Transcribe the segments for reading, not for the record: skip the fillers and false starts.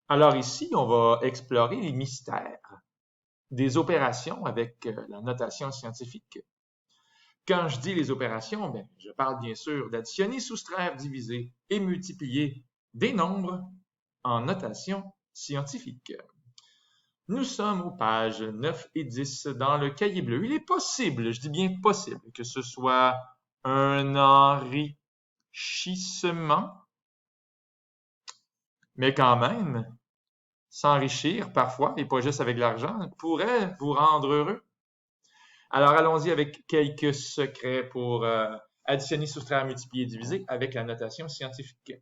Alors ici, on va explorer les mystères des opérations avec la notation scientifique. Quand je dis les opérations, ben, je parle bien sûr d'additionner, soustraire, diviser et multiplier des nombres en notation scientifique. Nous sommes aux pages 9 et 10 dans le cahier bleu. Il est possible, je dis bien possible, que ce soit un enrichissement, mais quand même, s'enrichir parfois, et pas juste avec l'argent, pourrait vous rendre heureux. Alors allons-y avec quelques secrets pour additionner, soustraire, multiplier, diviser avec la notation scientifique.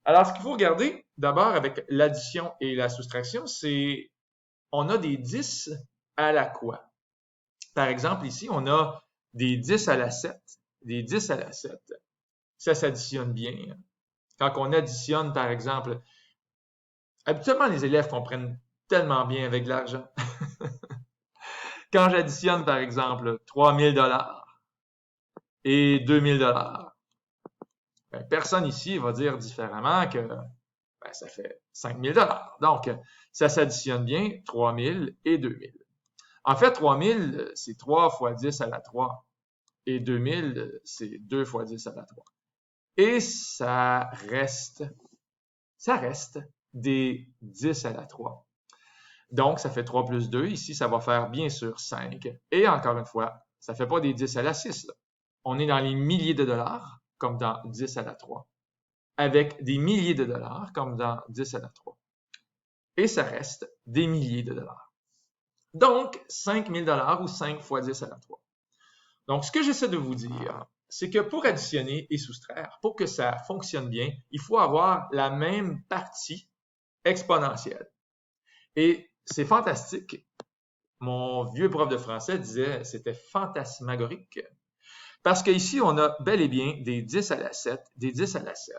Alors, ce qu'il faut regarder d'abord avec l'addition et la soustraction, c'est on a des 10 à la quoi. Par exemple, ici, on a des 10 à la 7, des 10 à la 7. Ça s'additionne bien. Quand on additionne, par exemple, habituellement, les élèves comprennent tellement bien avec l'argent. Quand j'additionne, par exemple, 3000 dollars et 2000 dollars, ben, personne ici va dire différemment que ben, ça fait 5000 dollars. Donc, ça s'additionne bien, 3000 et 2000. En fait, 3000, c'est 3 fois 10 à la 3. Et 2000, c'est 2 fois 10 à la 3. Et ça reste des 10 à la 3. Donc, ça fait 3 plus 2. Ici, ça va faire bien sûr 5. Et encore une fois, ça ne fait pas des 10 à la 6. Là. On est dans les milliers de dollars, comme dans 10 à la 3, avec des milliers de dollars, comme dans 10 à la 3. Et ça reste des milliers de dollars. Donc, 5000 dollars ou 5 fois 10 à la 3. Donc, ce que j'essaie de vous dire, c'est que pour additionner et soustraire, pour que ça fonctionne bien, il faut avoir la même partie exponentielle. Et c'est fantastique. Mon vieux prof de français disait c'était fantasmagorique. Parce qu'ici, on a bel et bien des 10 à la 7, des 10 à la 7.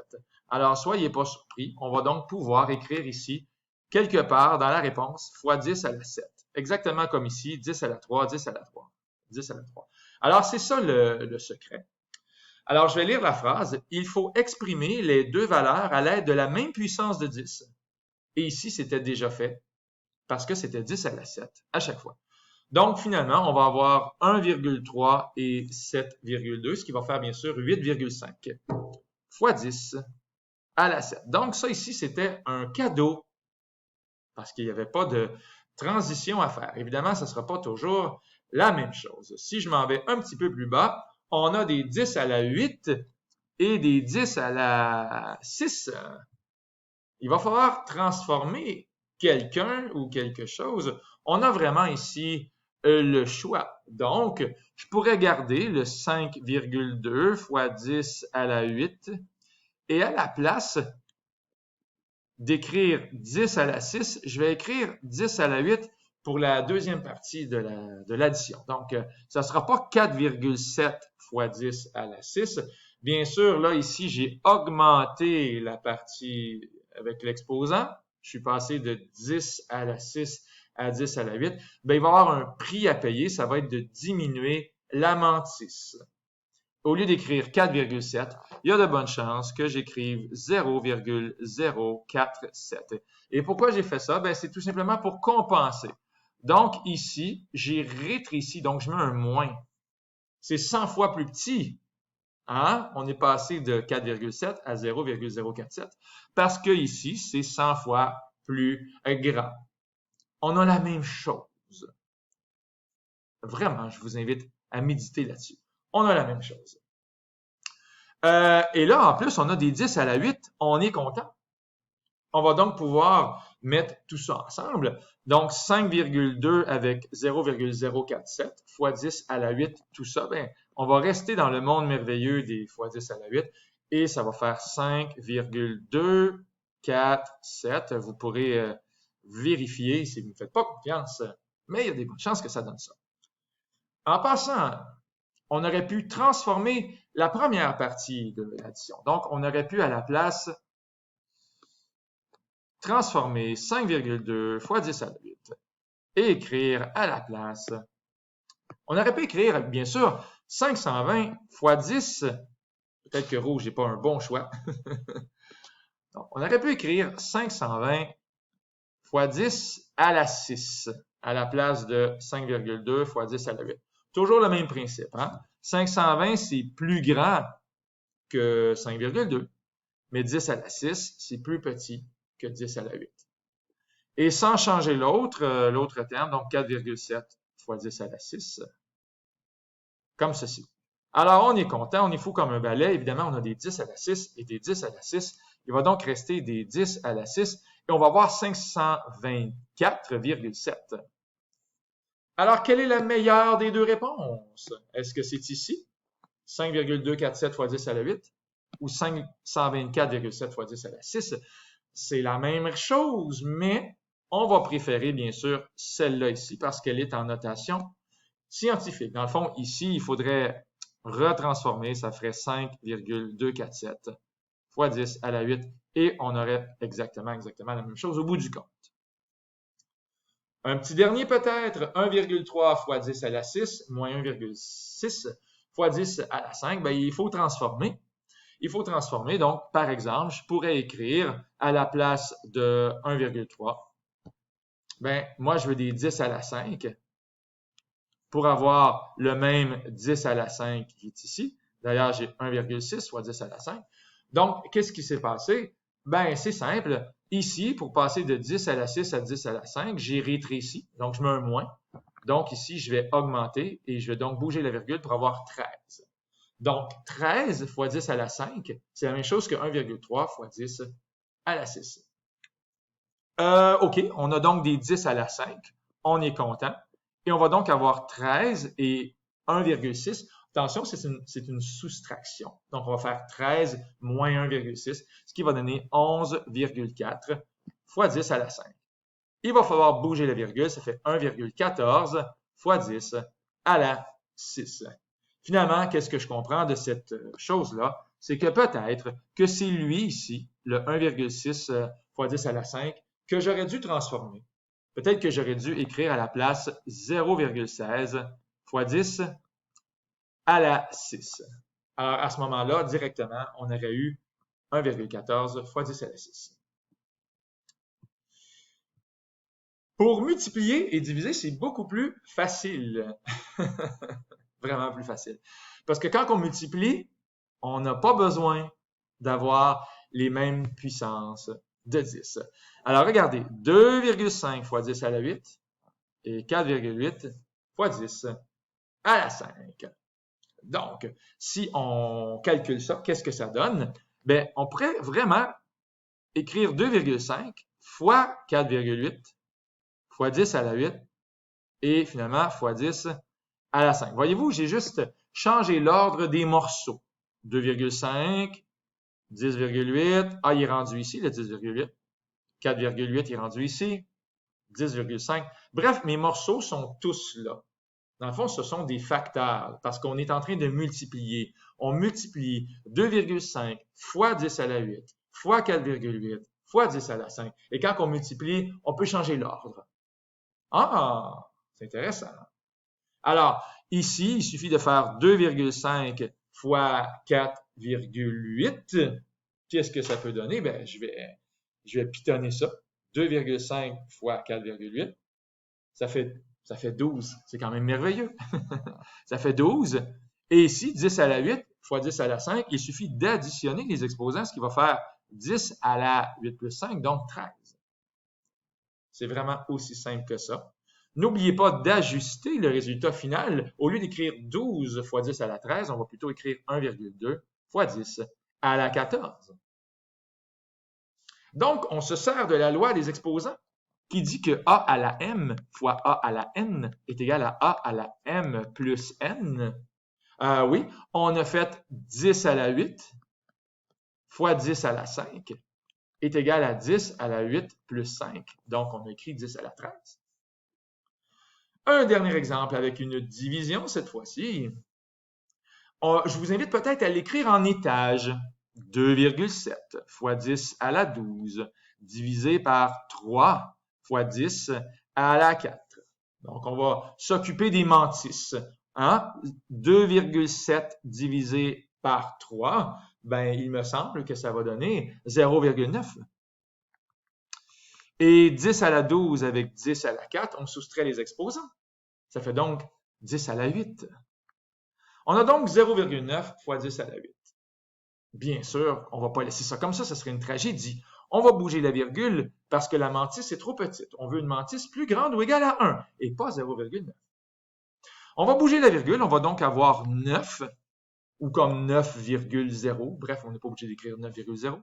Alors, soyez pas surpris. On va donc pouvoir écrire ici, quelque part dans la réponse, fois 10 à la 7. Exactement comme ici, 10 à la 3, 10 à la 3, 10 à la 3. Alors, c'est ça le secret. Alors, je vais lire la phrase. Il faut exprimer les deux valeurs à l'aide de la même puissance de 10. Et ici, c'était déjà fait parce que c'était 10 à la 7 à chaque fois. Donc, finalement, on va avoir 1,3 et 7,2, ce qui va faire bien sûr 8,5 fois 10 à la 7. Donc, ça ici, c'était un cadeau parce qu'il n'y avait pas de transition à faire. Évidemment, ce ne sera pas toujours la même chose. Si je m'en vais un petit peu plus bas, on a des 10 à la 8 et des 10 à la 6. Il va falloir transformer quelqu'un ou quelque chose. On a vraiment ici le choix. Donc, je pourrais garder le 5,2 fois 10 à la 8 et à la place d'écrire 10 à la 6, je vais écrire 10 à la 8 pour la deuxième partie de l'addition. Donc, ça ne sera pas 4,7 fois 10 à la 6. Bien sûr, là, ici, j'ai augmenté la partie avec l'exposant. Je suis passé de 10 à la 6 à 10 à la 8. Bien, il va y avoir un prix à payer. Ça va être de diminuer la mantis. Au lieu d'écrire 4,7, il y a de bonnes chances que j'écrive 0,047. Et pourquoi j'ai fait ça? Ben, c'est tout simplement pour compenser. Donc, ici, j'ai rétréci, donc je mets un moins. C'est 100 fois plus petit. Hein? On est passé de 4,7 à 0,047 parce que ici, c'est 100 fois plus grand. On a la même chose. Vraiment, je vous invite à méditer là-dessus. On a la même chose. Et là, en plus, on a des 10 à la 8. On est content. On va donc pouvoir mettre tout ça ensemble. Donc, 5,2 avec 0,047 fois 10 à la 8, tout ça, ben, on va rester dans le monde merveilleux des fois 10 à la 8 et ça va faire 5,247. Vous pourrez vérifier si vous ne me faites pas confiance, mais il y a des bonnes chances que ça donne ça. En passant, on aurait pu transformer la première partie de l'addition. Donc, on aurait pu à la place transformer 5,2 fois 10 à la 8 et écrire à la place. On aurait pu écrire, bien sûr, 520 fois 10. Peut-être que rouge n'est pas un bon choix. Donc, on aurait pu écrire 520 fois 10 à la 6, à la place de 5,2 fois 10 à la 8. Toujours le même principe. Hein? 520, c'est plus grand que 5,2, mais 10 à la 6, c'est plus petit que 10 à la 8. Et sans changer l'autre terme, donc 4,7 fois 10 à la 6, comme ceci. Alors, on est content, on est fou comme un balai. Évidemment, on a des 10 à la 6 et des 10 à la 6. Il va donc rester des 10 à la 6 et on va voir 524,7. Alors, quelle est la meilleure des deux réponses? Est-ce que c'est ici, 5,247 fois 10 à la 8, ou 524,7 fois 10 à la 6? C'est la même chose, mais on va préférer, bien sûr, celle-là ici parce qu'elle est en notation scientifique. Dans le fond, ici, il faudrait retransformer, ça ferait 5,247 fois 10 à la 8 et on aurait exactement la même chose au bout du compte. Un petit dernier peut-être, 1,3 fois 10 à la 6 moins 1,6 fois 10 à la 5, ben, il faut transformer. Il faut transformer, donc, par exemple, je pourrais écrire à la place de 1,3, ben, moi, je veux des 10 à la 5 pour avoir le même 10 à la 5 qui est ici. D'ailleurs, j'ai 1,6 fois 10 à la 5. Donc, qu'est-ce qui s'est passé? Ben, c'est simple. Ici, pour passer de 10 à la 6 à 10 à la 5, j'ai rétréci. Donc, je mets un moins. Donc, ici, je vais augmenter et je vais donc bouger la virgule pour avoir 13. Donc, 13 fois 10 à la 5, c'est la même chose que 1,3 fois 10 à la 6. OK, on a donc des 10 à la 5. On est content. Et on va donc avoir 13 et 1,6. Attention, c'est une soustraction. Donc, on va faire 13 moins 1,6, ce qui va donner 11,4 fois 10 à la 5. Il va falloir bouger la virgule, ça fait 1,14 fois 10 à la 6. Finalement, qu'est-ce que je comprends de cette chose-là? C'est que peut-être que c'est lui ici, le 1,6 fois 10 à la 5, que j'aurais dû transformer. Peut-être que j'aurais dû écrire à la place 0,16 fois 10 à la 6. Alors, à ce moment-là, directement, on aurait eu 1,14 fois 10 à la 6. Pour multiplier et diviser, c'est beaucoup plus facile. Vraiment plus facile. Parce que quand on multiplie, on n'a pas besoin d'avoir les mêmes puissances de 10. Alors, regardez, 2,5 fois 10 à la 8 et 4,8 fois 10 à la 5. Donc, si on calcule ça, qu'est-ce que ça donne? Bien, on pourrait vraiment écrire 2,5 fois 4,8 fois 10 à la 8 et finalement fois 10 à la 5. Voyez-vous, j'ai juste changé l'ordre des morceaux. 2,5, 10,8, il est rendu ici, le 10,8. 4,8 est rendu ici, 10,5. Bref, mes morceaux sont tous là. Dans le fond, ce sont des facteurs parce qu'on est en train de multiplier. On multiplie 2,5 fois 10 à la 8 fois 4,8 fois 10 à la 5. Et quand on multiplie, on peut changer l'ordre. Ah, c'est intéressant. Alors, ici, il suffit de faire 2,5 fois 4,8. Qu'est-ce que ça peut donner? Bien, je vais pitonner ça. 2,5 fois 4,8, ça fait 12. C'est quand même merveilleux. Ça fait 12. Et ici, 10 à la 8 fois 10 à la 5, il suffit d'additionner les exposants, ce qui va faire 10 à la 8 plus 5, donc 13. C'est vraiment aussi simple que ça. N'oubliez pas d'ajuster le résultat final. Au lieu d'écrire 12 fois 10 à la 13, on va plutôt écrire 1,2 fois 10 à la 14. Donc, on se sert de la loi des exposants qui dit que a à la m fois a à la n est égal à a à la m plus n. Oui, on a fait 10 à la 8 fois 10 à la 5 est égal à 10 à la 8 plus 5. Donc, on a écrit 10 à la 13. Un dernier exemple avec une division cette fois-ci. Je vous invite peut-être à l'écrire en étage. 2,7 fois 10 à la 12 divisé par 3 fois 10 à la 4. Donc, on va s'occuper des mantisses. Hein? 2,7 divisé par 3, ben, il me semble que ça va donner 0,9. Et 10 à la 12 avec 10 à la 4, on soustrait les exposants. Ça fait donc 10 à la 8. On a donc 0,9 fois 10 à la 8. Bien sûr, on ne va pas laisser ça comme ça serait une tragédie. On va bouger la virgule parce que la mantis est trop petite. On veut une mantis plus grande ou égale à 1 et pas 0,9. On va bouger la virgule, on va donc avoir 9 ou comme 9,0. Bref, on n'est pas obligé d'écrire 9,0.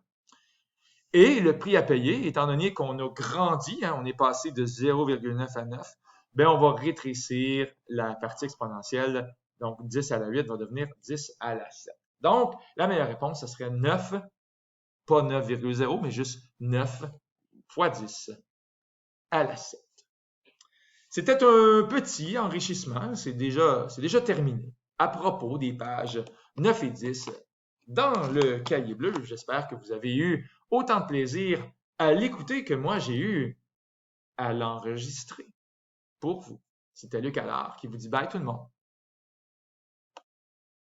Et le prix à payer, étant donné qu'on a grandi, on est passé de 0,9 à 9, ben on va rétrécir la partie exponentielle. Donc, 10 à la 8 va devenir 10 à la 7. Donc, la meilleure réponse, ce serait 9, pas 9,0, mais juste 9 fois 10 à la 7. C'était un petit enrichissement, c'est déjà terminé. À propos des pages 9 et 10 dans le cahier bleu, j'espère que vous avez eu autant de plaisir à l'écouter que moi j'ai eu à l'enregistrer pour vous. C'était Luc Allard qui vous dit bye tout le monde.